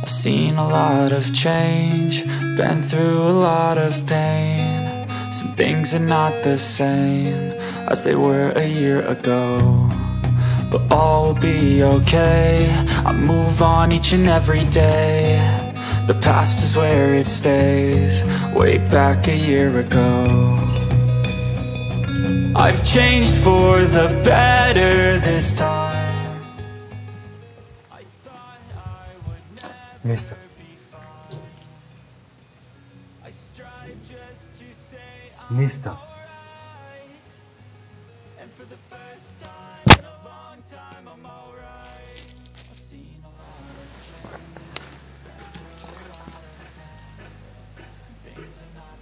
I've seen a lot of change, been through a lot of pain. Some things are not the same as they were a year ago, but all will be okay. I move on each and every day. The past is where it stays, way back a year ago. I've changed for the better this time. I thought I would never NESTA. be fine. I strive just to say NESTA. alright. And for the first time in a long time I'm alright. I've seen a lot of change,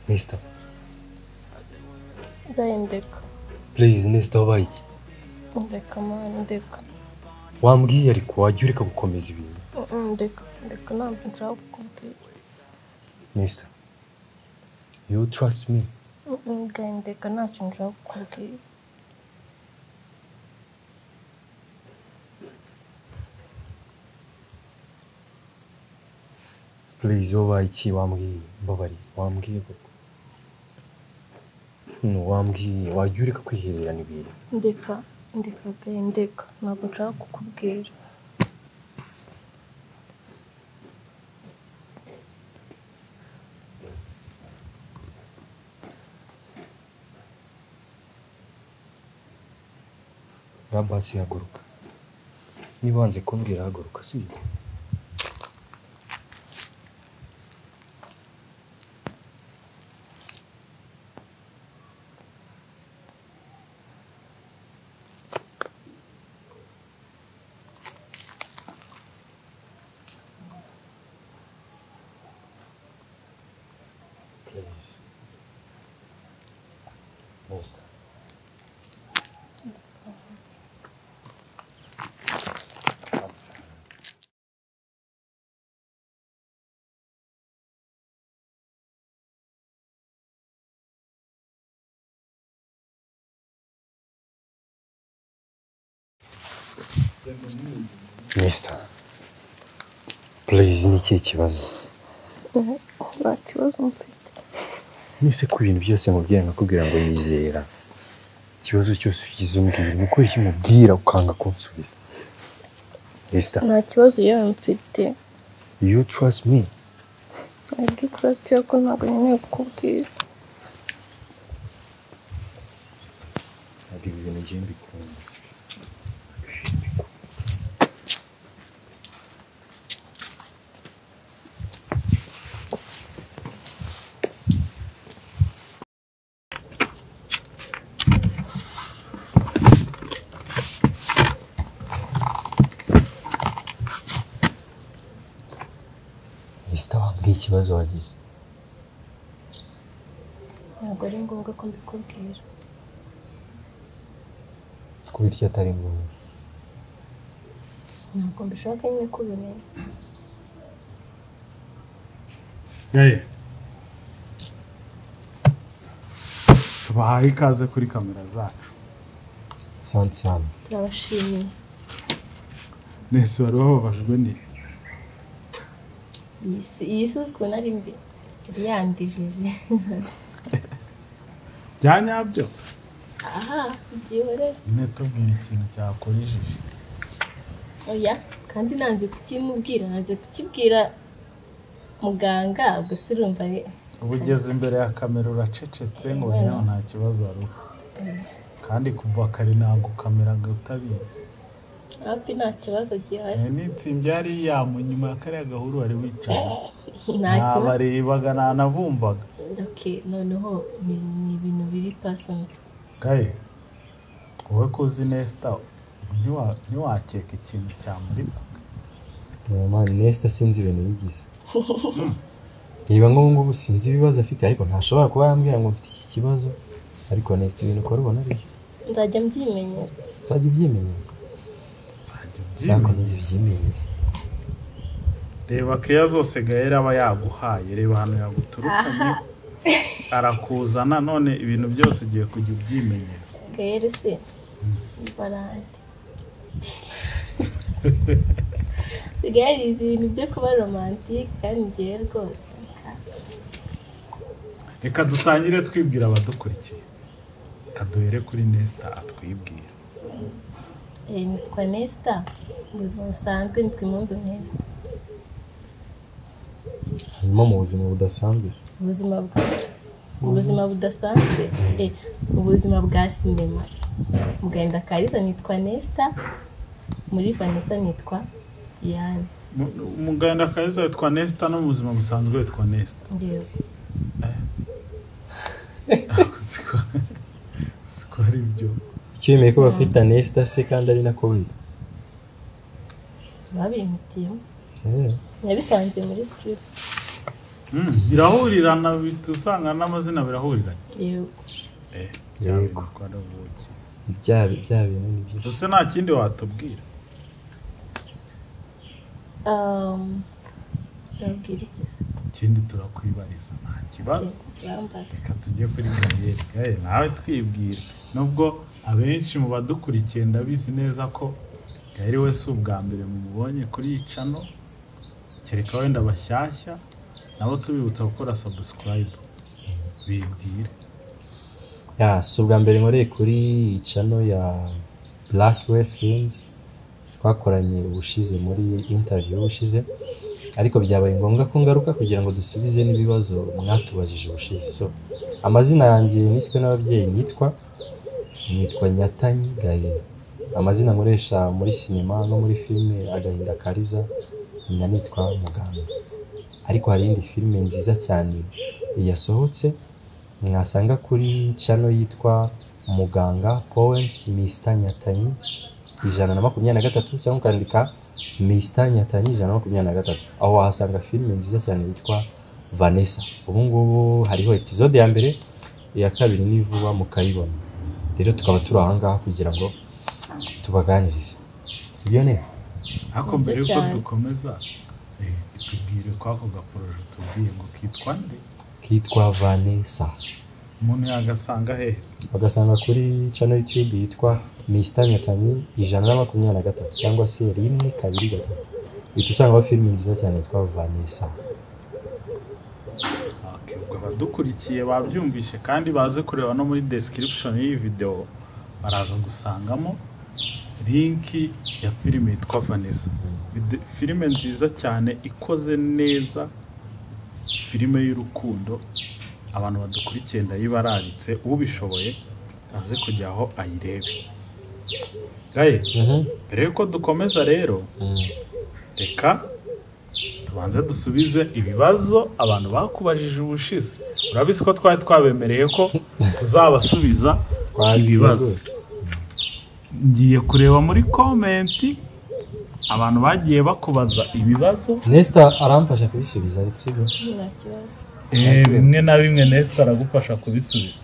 NESTA. Ndahindeka. Please NESTA wabaye iki? Ndeka mani ndeka. Wambwiye ariko wajya ureka gukomeza ibintu. Ndeka ntabwo nshaka kukubwira. NESTA. You trust me? Ndeka ntacyo nshaka kukubwira. Please wabaye iki wambwiye? Mbabari wambwiye koko. Wambwiye wajya ureka kwihererana ibintu. Ndeka ntabwo nshaka kukubwira. Basi haguruka. Niba wanze kumbwira haguruka sibyo? Please. NESTA. NESTA. Please ni ikihe kibazo? Nta kibazo mfite. Nise ku bintu byose nkubwira nkakubwira ngo yizera. Ikibazo cyose ugize umbwira ni uko iki mubwira ukanga kunsubiza. NESTA. Nta kibazo yewe mfite. You trust me? Ntabwo ikibazo cyako ntabwo nkeneye kukubwira. Ntabwo ibi bintu ngiye mbikunda. NESTA wambwiye ikibazo wagize. Ntabwo ari ngombwa ko mbikubwira. Kubera iki atari ngombwa? Ntabwo mbishaka nyine kubimenya. Gaye. Tubahaye ikaze kuri kamera zacu. Sana. Turabashimiye. Nese wari wababajwe n'iki? Iyi si uziko nari mbi. Yandijije. Byanyabyo. Aha, byihorere. Ine tubwira ikintu cyakorijije. Oya, kandi nanze kukibwira muganga, ubwo sirumva ye. Ubugeze imbere ya kamera uracecetse ngo nyaho nta kibazo wari ufite. Kandi kuva kare ntabwo kamera ngo utabizi. Hafi nta kibazo gihari. Nitsimbi yari yamu nyuma ya kariya gahuru wari wicaye. Ntabarebaga nanavumvaga. Okay, noneho ni ibintu biri personal. Gaye. Wowe kuzi NESTA ntiwakeka ikintu cyamuriza. Man, NESTA sinzi ibintu yigize. Niba ngo sinzi ibibazo afite ariko ntashobora kuba yambwira ngo mfite iki kibazo. Ariko NESTA ibintu ukora ubona ari. Nzajya mbyimenyera. Uzajya ubyimenyera. Zakomeza ibyimenyere. Reba keya zose GAEL aba yaguhaye, reba hano yaguturukanye. Arakuzana none ibintu byose ugiye kujya ubyimenyera. GAEL se. Barandi. Garizi ibintu byo kuba romantic kandi ngiye rwose. Reka dutangire twibwira abadukurikiye. Kaduhere kuri Nesta atwibwira. Nitwa Nesta. Ubuzima busanzwe nitwa Impundu Nesta. hanyuma mu buzima budasanzwe ubuzima budasanzwe ubuzima bwa sinema. Muganga Kariza nitwa Nesta. Muri Vanessa nitwa Diane. Muganga Kariza yitwa Nesta no mu buzima busanzwe yitwa Nesta. Ndio. Siko ari byo. icyo yemeye ko bakwita Nesta se kandi ari nako wita Babimitiye. Yabisanze muri script. Birahurirana bitusanga n'amazina birahuriranye. Yego. Yego. Twarabuki. bya bintu nibyo Gusa nta kindi watubwira. Ndabwira iki? Ikindi turakwibariza nta kibazo. Bambaza. Reka tujye kuri GAEL. Nawe twibwira. Nubwo abenshi mu badukurikiye ndabizi neza ko GAEL we si ubwa mbere mubonye kuri iyi channel. Kereka wenda bashyashya nabo tubibutsa gukora subscribe. Bibwire. si ubwa mbere nkoreye kuri channel ya Blackwell Films twakoranye ubushize muri interview ubushize ariko byabaye ngombwa ko ngaruka kugira ngo dusubize n'ibibazo mwatubajije ubushize. So amazina yanjye niswe n'ababyeyi nitwa Nyatanyi GAEL. Amazina nkoresha muri sinema no muri filime Agahinda Kariza nyina nitwa Muganga. Ariko hari indi filime nziza cyane yasohotse mwasanga kuri channel yitwa Muganga Poems Mr Nyatanyi 123 cyangwa ukandika Mr Nyatanyi 123 aho wahasanga filime nziza cyane yitwa Vanessa. Ubu ngubu hariho episode ya mbere iya kabiri ni vuba mukayibona. Rero tukaba turi aha ngaha kugira ngo tubaganirize. Sibyo ne? Ako mbere yuko dukomeza tubwire ko ako gaporoje tubwiye ngo kitwa nde? Kitwa Vanessa. Umuntu yagasanga hehe? Bagasanga kuri channel YouTube yitwa Mr Nyatanyi 123 cyangwa se 123. Bitusanga filime nziza cyane yitwa Vanessa. Ubwo abadukurikiye babyumvishe kandi baze kureba no muri description y'iyi video baraza gusangamo linki ya filime yitwa Vanessa. Filime nziza cyane ikoze neza, filime y'urukundo. Abantu badukurikiye ndayibararitse ubishoboye aze kujyaho ayirebe. GAEL, mbere yuko dukomeza rero reka tubanze dusubize ibibazo abantu bakubajije ubushize. Urabizi ko twari twabemereye ko tuzabasubiza ibibazo. Ngiye kureba muri comment abantu bagiye bakubaza ibibazo. Nesta aramfasha kubisubiza ariko sibyo? Nta kibazo. Bimwe na bimwe Nesta aragufasha kubisubiza.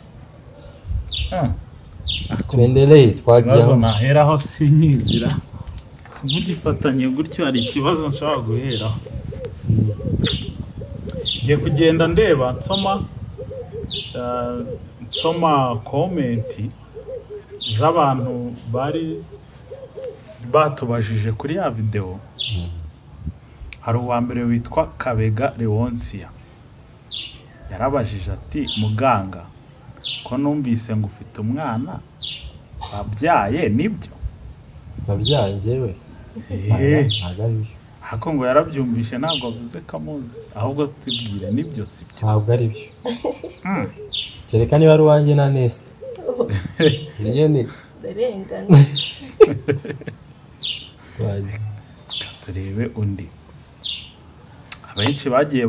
Tuendelee twagiye aho naheraho sinyizira. Mugifatanye gutyo hari ikibazo nshaka guheraho. Ngiye kugenda ndeba nsoma comment z'abantu bari batubajije kuri ya video. Hari uwa mbere witwa Kabega Leonsia. Yarabajije ati muganga ko numvise ngo ufite umwana babyaye nibyo? Babyaye njyewe. Hako ngo yarabyumvishe ntabwo avuze kamuzi ahubwo tubwire nibyo sibyo? Ntabwo ari byo. Kereka niba ari uwanjye na Nesta. Nyene Darengana. Turebe undi. Abenshi bagiye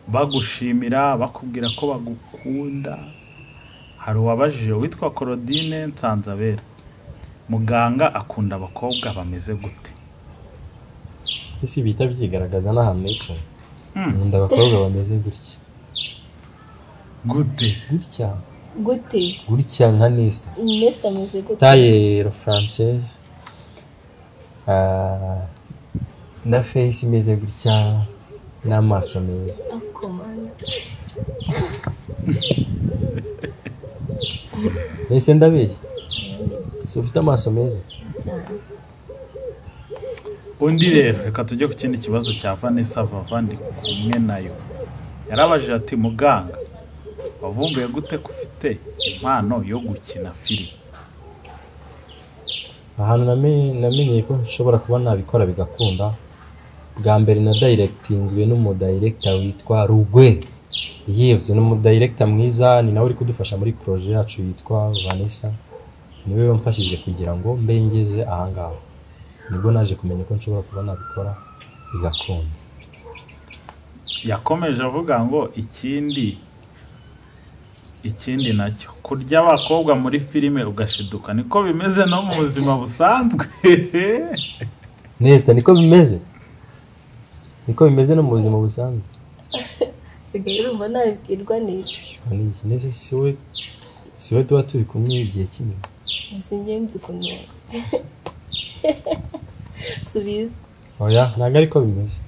bagushimira bakubwira ko bagukunda. Hari uwabajije witwa Claudine Nsanzabera. Muganga akunda abakobwa bameze gute? Ese bita byigaragaza n'ahantu nicaye. Nkunda abakobwa bameze gutya. Gute? Gutya nka Nesta. Nesta ameze gute? Taille française. Na face imeze gutya n'amaso meza. Akomana. Ese ndabeshya? Ufite amaso meza? undi rero reka tujye ku kindi kibazo cya Vanessa Vavandi kumwe nayo yarabajije ati muganga wavumbuye gute ko ufite impano yo gukina filime? ahantu namenyeye ko nshobora kuba nabikora bigakunda bwa mbere na directinzwe n'umudirector witwa Rugwe. Yevze n'umudirector mwiza, ni nawe uri kudufasha muri projet yacu yitwa Vanessa. Niwe wamfashije kugira ngo mbengeze ahangaha. Nibwo naje kumenya ko nshobora kuba nabikora bigakunda. Yakomeje avuga ngo ikindi nacyo kurya abakobwa muri filime ugashiduka niko bimeze no mu buzima busanzwe. Nesta niko bimeze no mu buzima busanzwe. Sigaye urumva nabibwirwa n'iki? N'iki nese siwe tuba turi kumwe igihe kinini. Singenzi kunyo. Subiza. Oya ntabwo ariko bimeze.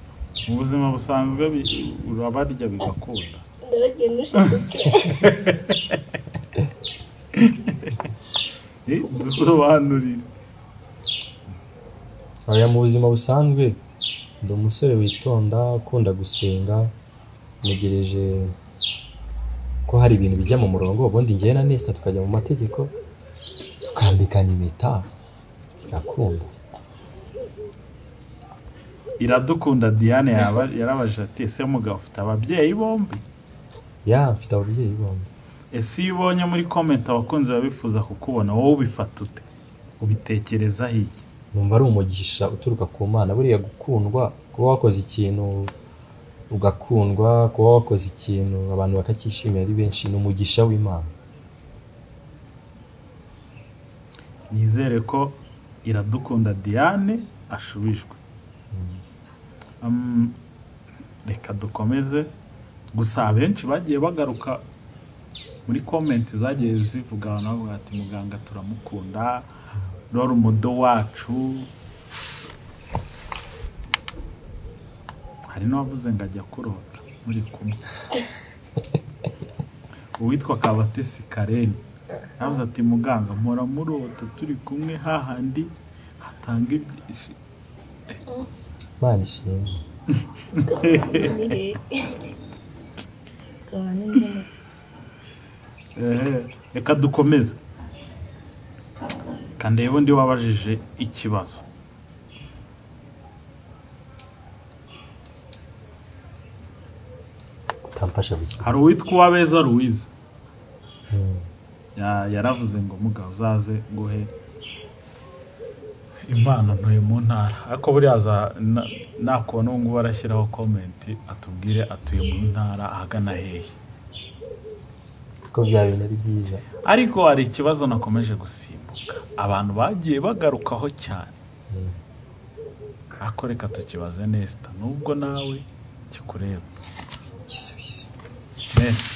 Mu buzima busanzwe urabarya bigakunda. Ndabagiye nushiduke. Dusobanurire. Oya mu buzima busanzwe ndi umusore witonda ukunda gusenga, negereje ko hari ibintu bijya mu murongo, ubundi ngiye na Nesta tukajya mu mategeko tukambikana impeta bigakunda. Iradukunda Diane yarabajije ati ese mugabo ufite ababyeyi bombi? Ya mfite ababyeyi bombi. Ese iyo ubonye muri comment abakunzi babifuza kukubona wowe ubifata ute? Ubitekereza iki? Numva ari umugisha uturuka ku Mana. Buriya gukundwa, kuba wakoze ikintu ugakundwa, kuba wakoze ikintu abantu bakakishimira ari benshi, ni umugisha w'Imana. Nizere ko Iradukunda Diane ashubijwe. Reka dukomeze. Gusa benshi bagiye bagaruka muri comment zagiye zivuga navuga ati muganga turamukunda, rora umudo wacu. Hari n'abavuze ngo ajya kurota muri kumwe. Uwitwa Kabatesi Karen yavuze ati muganga mpora murota turi kumwe hahandi hatanga ibyishi. Mana ishimwe. Reka dukomeze. Kandi yewe ndi wabajije ikibazo. Tamfasha gusa. Hari uwitwa Uwabeza Louise. Yaravuze ngo mugabo uzaze guhe impano ntuye mu ntara. Ariko buriya nakubona ngo barashyiraho comment atubwire atuye mu ntara ahagana hehe. Siko bya bintu ari byiza. Ariko hari ikibazo nakomeje gusimbuka. Abantu bagiye bagarukaho cyane. Ako reka tukibaze Nesta nubwo nawe kikureba. Gisubize. Nesta,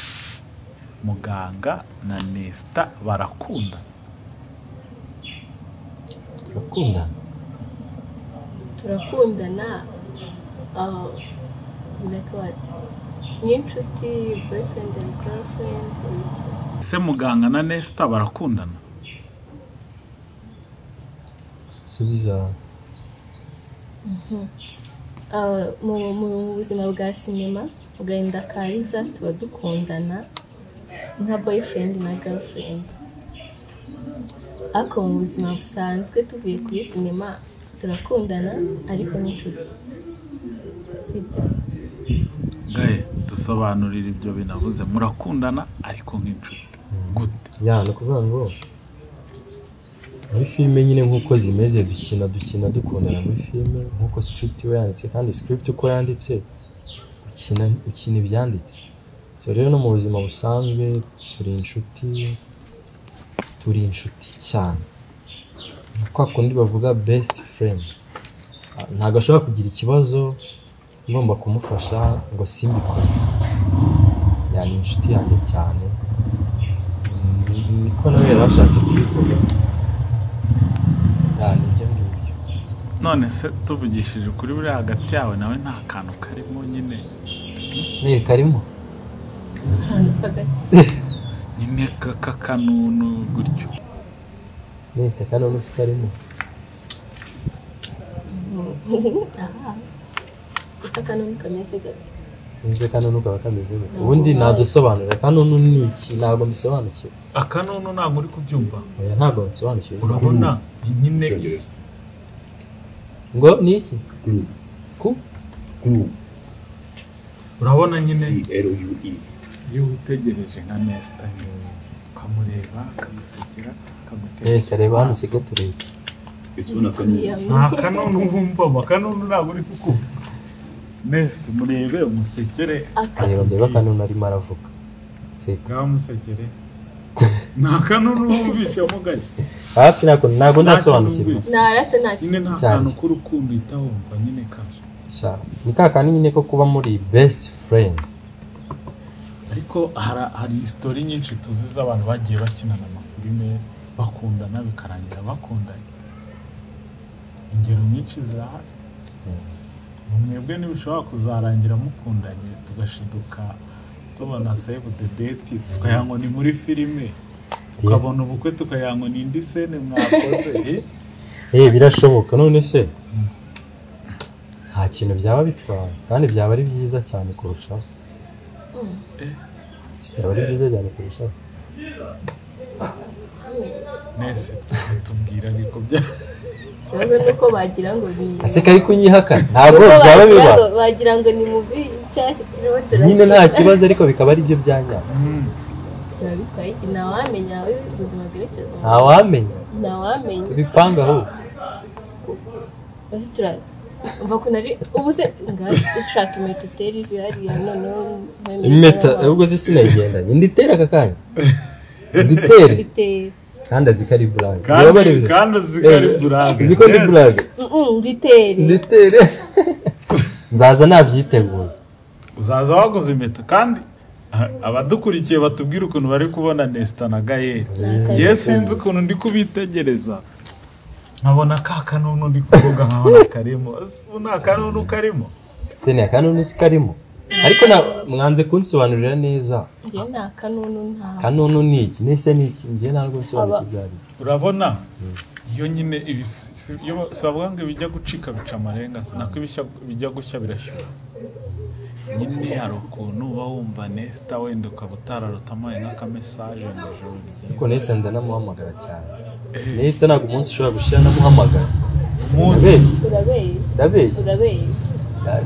muganga na Nesta barakunda? Turakundana. Like what? Ni inshuti, boyfriend and girlfriend. Ese muganga na Nesta barakundana? Subiza. Mu buzima bwa sinema agahinda ka liza tuba dukundana nka boyfriend na girlfriend. Ako mu buzima busanzwe tuvuye kuri sinema turakundana ariko n'inshuti. Sibyo? Gaye dusobanurira ibyo binavuze murakundana ariko nk'inshuti. Gute? Ya no kuvuga ngo muri filime nyine nkuko zimeze dukina dukundana muri filime nkuko script we yanditse, kandi script uko yanditse ukina ibyanditse. So rero no mu buzima busanzwe turi inshuti cyane. Kwa kundi bavuga best friend. Ntago ashobora kugira ikibazo ngomba kumufasha ngo simbikore. Yani inshuti yanjye cyane. Niko nawe yarashatse kubivuga. None se tuvugishije kuri buri hagati yawe nawe nta kantu karimo nyine. Ne karimo. Nyine kakanunu gutyo. Nesta kanunu sikarimo. gusa kanunu kameze gato nze kanunu kaba kameze gute ubundi nadusobanurira kanunu ni iki ntabwo mbisobanukiwe akanunu ntabwo uri kubyumva oya ntabwo mbisobanukiwe urabona nyine ngo ni iki ku urabona nyine iyo utegereje nka NESTA ukamureba akamusekera Nese reba hano sige turebe nta kanunu wumva akanunu ntabwo uri kukumva NESTA murebe umusekere reba ndeba kanunu arimo aravuga ngaho umusekere nta kanunu wumvishemo gaje hafi ntabwo ndasobanukirwa nyine nta kantu k'urukundo uhita wumva nyine kaje ni ka kantu nyine ko kuba muri best friend ariko hari history nyinshi tuzi z'abantu bagiye bakinana amafilime bakundana bikarangira bakundanye ingero nyinshi zirahari mwebwe ntibishobora kuzarangira mukundanye tugashiduka tubona save the date tukayango ni muri filime tukabona ubukwe tukayango ni indi scene mwakoze birashoboka none se nta kintu byaba bitwaye kandi byaba ari byiza cyane kurushaho byaba ari byiza cyane kurushaho nese tubwira ariko bya kibazo nuko bagira ngo ni ase kari kunyihaka ntabwo byaba biba bagira ngo ni mubi cyase turabona nyine nta kibazo ariko bikaba ari byo byanya bitwaye iki ntawamenya ubuzima bwerekeza ntawamenya tubipanga aho basi turabona umva ko nari ubu se ngaje ushaka impeta utera ivi hariya noneho impeta ubwo se sinayigendanye nditera aka kanya nditere kandi azikari blague kandi azikari blague ziko ndi blague nditere nzaza nabyiteguye uzaza waguze impeta kandi abadukurikiye batubwira ukuntu bari kubona NESTA na GAEL ngiye sinzi ukuntu ndi kubitegereza nkabona ka kanunu ndi kuvuga nkabona karimo nta kanunu karimo se ni akanunu sikarimo ariko mwanze kunsobanurira neza ngiye nta kanunu ni iki nese ni iki ngiye ntabwo nsobanurira byari urabona iyo nyine iyo sabavuga ngo bijya gucika bica amarenga nako bijya gushya birashyuha nyine hari ukuntu uba wumva NESTA wenda ukaba utararutamaye nk'akamesaje ngo ijoro ryiza ariko nese ndanamuhamagara cyane NESTA ntabwo umunsi ushobora gushyira namuhamagara urabeshya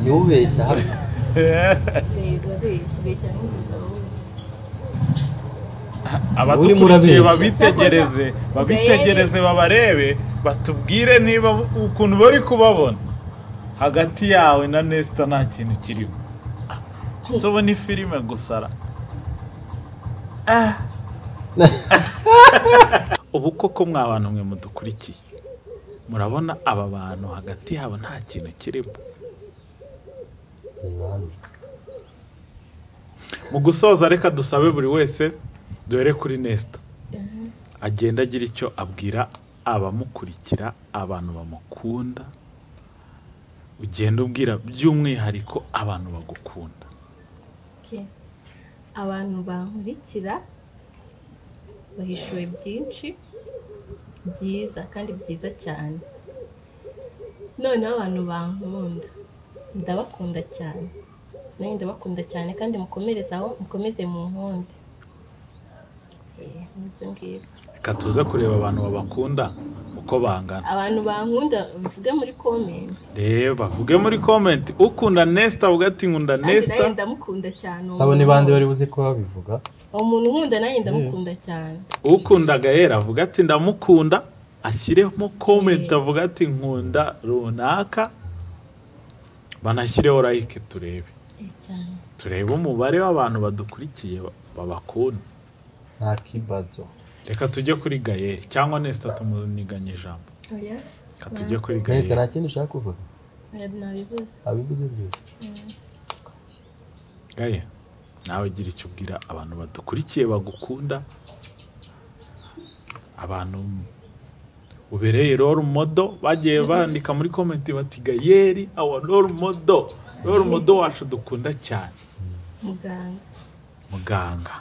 niwe ubeshya hano abadukurikiye babitegereze babarebe batubwire niba ukuntu bari kubabona hagati yawe na NESTA nta kintu kirimo sobo ni filime gusara ubu koko mwabantu mwe mudukurikiye murabona aba bantu hagati yabo nta kintu kirimo mu gusoza reka dusabe buri wese duhere kuri NESTA agenda agira icyo abwira abamukurikira abantu bamukunda ugenda ubwira by'umwihariko abantu bagukunda abantu bankurikira bahishuye byinshi byiza kandi byiza cyane noneho abantu bankunda ndabakunda cyane nanjye ndabakunda cyane kandi mukomeze mu nkunde reka tuze kureba abantu babakunda uko bangana abantu bankunda bavuge muri comment bavuge muri comment ukunda NESTA avuga ati nkunda NESTA ndamukunda cyane sabo ni bande bari buze ko babivuga umuntu nkunda nanjye ndamukunda cyane ukunda GAEL avuga ati ndamukunda ashyiremo comment avuga ati nkunda runaka banashyireho like turebe umubare w'abantu badukurikiye babakunda nta kibazo reka tujye kuri GAEL cyangwa NESTA tumuniganye ijambo reka tujye kuri GAEL nese nta kintu ushaka kuvuga abivuze byose GAEL nawe gira icyo ubwira abantu badukurikiye bagukunda abantu ubereye role model bagiye bandika muri comment bati GAEL our role model wacu dukunda cyane muganga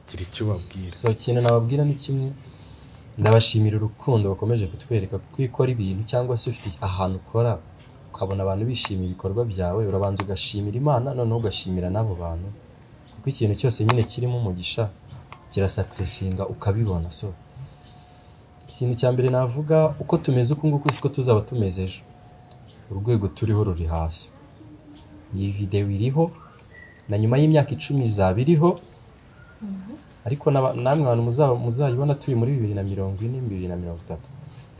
gira icyo babwira so ikintu nababwira ni kimwe ndabashimira urukundo bakomeje kutwereka kuko ikora ibintu cyangwa se ufite ahantu ukora ukabona abantu bishimiye ibikorwa byawe urabanza ugashimira Imana noneho ugashimira n'abo bantu kuko ikintu cyose nyine kirimo umugisha kirasuccesinga ukabibona. So ikintu cya mbere navuga uko tumeze uko nguko siko tuzaba tumeze ejo, urwego turiho ruri hasi. Iyi video iriho na nyuma y'imyaka 10 izaba iriho, ariko namwe abantu muzayibona turi muri 2020-2030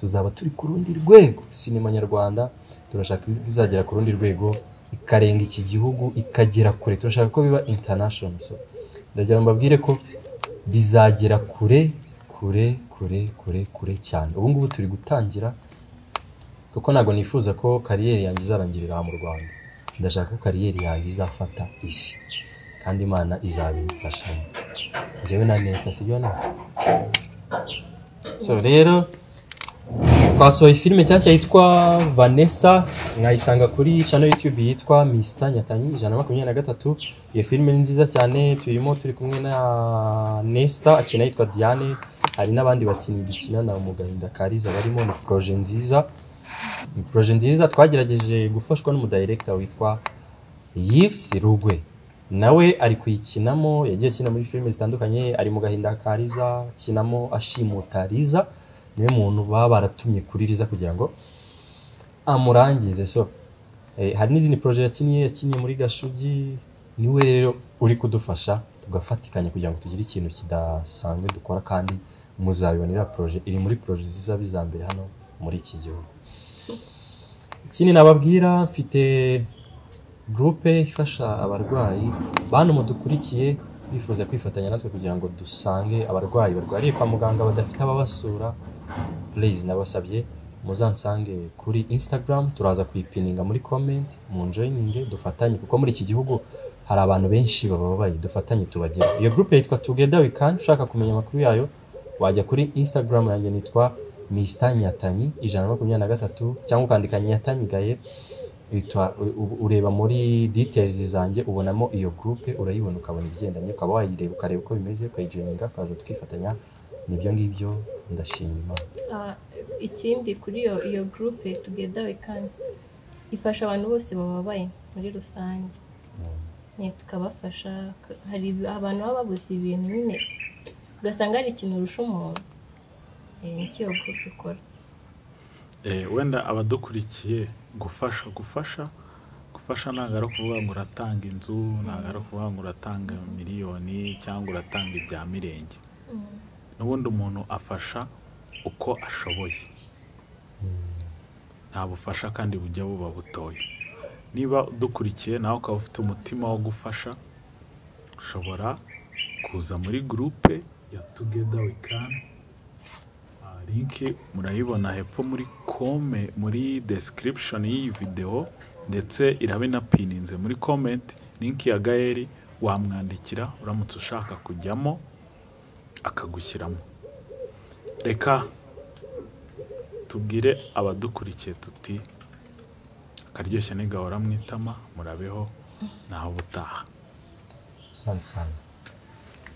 tuzaba turi ku rundi rwego. Sinema nyarwanda turashaka izagera ku rundi rwego ikarenga iki gihugu ikagera kure, turashaka ko biba international. So ndagira mbabwire ko bizagera kure kure kure kure kure cyane. Ubu ngubu turi gutangira kuko nago nifuza ko kariyeri yanjye izarangirira mu Rwanda. Ndashaka ko kariyeri yanjye izafata isi kandi Imana izabimfashamo. Jewe na NESTA sibyo na. So rero twasohoye filime cyashya yitwa Vanessa, mwayisanga kuri channel YouTube yitwa Mr Nyatanyi 123. Iyo filime ni nziza cyane, turi kumwe na NESTA akina yitwa Diane, hari n'abandi bakinnyi dukinana mu gahinda kariza barimo. Ni projet nziza twagerageje gufashwa n'umudirector witwa Yves Rugwe, nawe ari kuyikinamo, yagiye kina muri filime zitandukanye, ari mu gahinda kariza kinamo ashimuta Liza, niwe muntu baba baratumye kuri Liza kugira ngo amurangize. So hari n'izindi projet yakinye muri Gashugi, niwe rero uri kudufasha tugafatikanya kugira ngo tugire ikintu kidasanzwe dukora, kandi muzabibonera projet iri muri projet ziza bizambere hano muri iki gihugu. Ikindi nababwira, mfite groupe ifasha abarwayi bantu mudukurikiye bifuza kwifatanya natwe kugira ngo dusange abarwayi barwariye kwa muganga badafite ababasura. Please nabasabye muzansange kuri Instagram, turaza kuyipininga muri comment, mu joininge dufatanye kuko muri iki gihugu hari abantu benshi bababaye, dufatanye tubagera. Iyo groupe yitwa Together We Can. Ushaka kumenya amakuru yayo wajya kuri Instagram yanjye nitwa Mr Nyatanyi 123 cyangwa ukandika Nyatanyi gaye, ureba muri details zanjye ubonamo iyo groupe, urayibona ukabona ibigendanye, ukaba wayireba ukareba uko bimeze, ukayijoininga kaza tukifatanya. Nibyo ngibyo, ndashima Imana. Ikindi kuri iyo groupe Together We Can ifasha abantu bose bababaye muri rusange. Tukabafasha. Hari abantu baba babuze ibintu nyine ugasanga ari ikintu urusha umuntu, nicyo iyo groupe ikora. Wenda abadukurikiye gufasha ntabwo ari ukuvuga ngo uratanga inzu, ntabwo ari ukuvuga ngo uratanga miliyoni cyangwa uratanga ibya mirenge. N'ubundi umuntu afasha uko ashoboye, nta bufasha kandi bujya buba butoye. Niba udukurikiye nawe ukaba ufite umutima wo gufasha, ushobora kuza muri groupe ya Together We Can. Link murayibona hepfo muri description y'iyi video, ndetse irabinapininze muri comment. Link ya GAEL wamwandikira uramutse ushaka kujyamo akagushyiramo. Reka tubwire abadukurikiye tuti akaryoshye nigahora mwitama, murabeho naho butaha. Sana.